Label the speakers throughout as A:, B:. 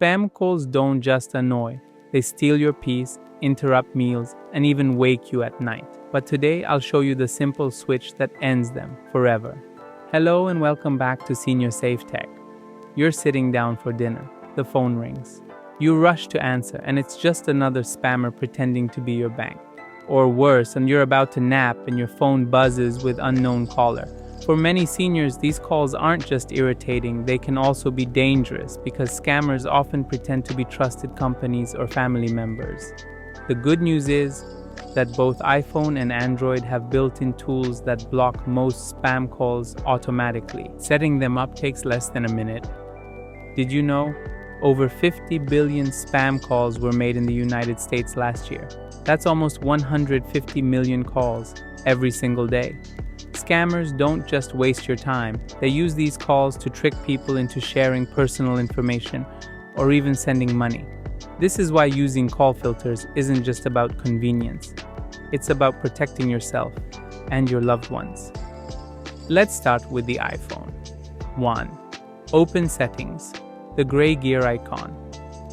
A: Spam calls don't just annoy, they steal your peace, interrupt meals, and even wake you at night. But today I'll show you the simple switch that ends them forever. Hello and welcome back to Senior Safe Tech. You're sitting down for dinner. The phone rings. You rush to answer, and it's just another spammer pretending to be your bank. Or worse, and you're about to nap and your phone buzzes with unknown caller. For many seniors, these calls aren't just irritating, they can also be dangerous because scammers often pretend to be trusted companies or family members. The good news is that both iPhone and Android have built-in tools that block most spam calls automatically. Setting them up takes less than a minute. Did you know? Over 50 billion spam calls were made in the United States last year. That's almost 150 million calls every single day. Scammers don't just waste your time, they use these calls to trick people into sharing personal information or even sending money. This is why using call filters isn't just about convenience. It's about protecting yourself and your loved ones. Let's start with the iPhone. 1. Open Settings, the gray gear icon.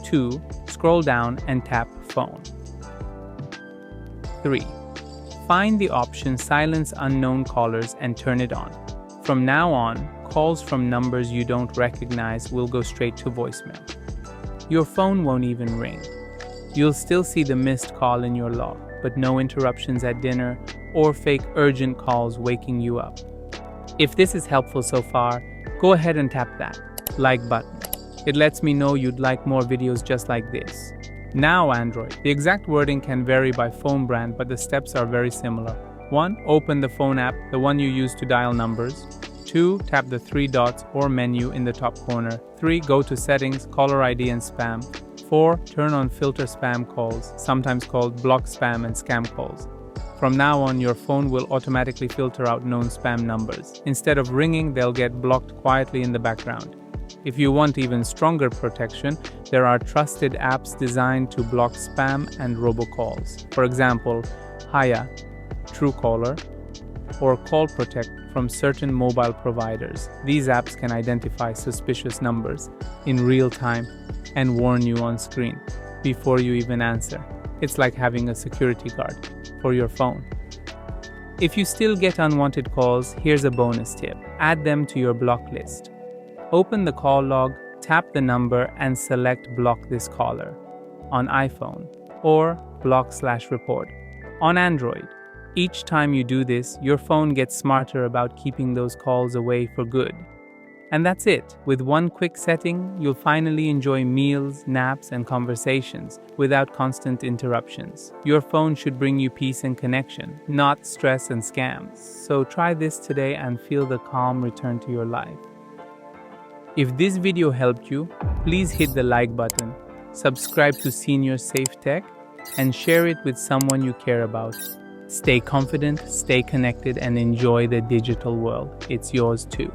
A: 2. Scroll down and tap Phone. 3. Find the option Silence Unknown Callers and turn it on. From now on, calls from numbers you don't recognize will go straight to voicemail. Your phone won't even ring. You'll still see the missed call in your log, but no interruptions at dinner or fake urgent calls waking you up. If this is helpful so far, go ahead and tap that like button. It lets me know you'd like more videos just like this. Now Android. The exact wording can vary by phone brand, but the steps are very similar. 1. Open the phone app, the one you use to dial numbers. 2. Tap the 3 dots or menu in the top corner. 3. Go to Settings, Caller ID and Spam. 4. Turn on Filter Spam Calls, sometimes called Block Spam and Scam Calls. From now on, your phone will automatically filter out known spam numbers. Instead of ringing, they'll get blocked quietly in the background. If you want even stronger protection, there are trusted apps designed to block spam and robocalls. For example, Hiya, Truecaller, or Call Protect from certain mobile providers. These apps can identify suspicious numbers in real time and warn you on screen before you even answer. It's like having a security guard for your phone. If you still get unwanted calls, here's a bonus tip. Add them to your block list. Open the call log, tap the number, and select Block this caller on iPhone or Block/report on Android. Each time you do this, your phone gets smarter about keeping those calls away for good. And that's it. With one quick setting, you'll finally enjoy meals, naps, and conversations without constant interruptions. Your phone should bring you peace and connection, not stress and scams. So try this today and feel the calm return to your life. If this video helped you, please hit the like button, subscribe to Senior Safe Tech, and share it with someone you care about. Stay confident, stay connected, and enjoy the digital world. It's yours too.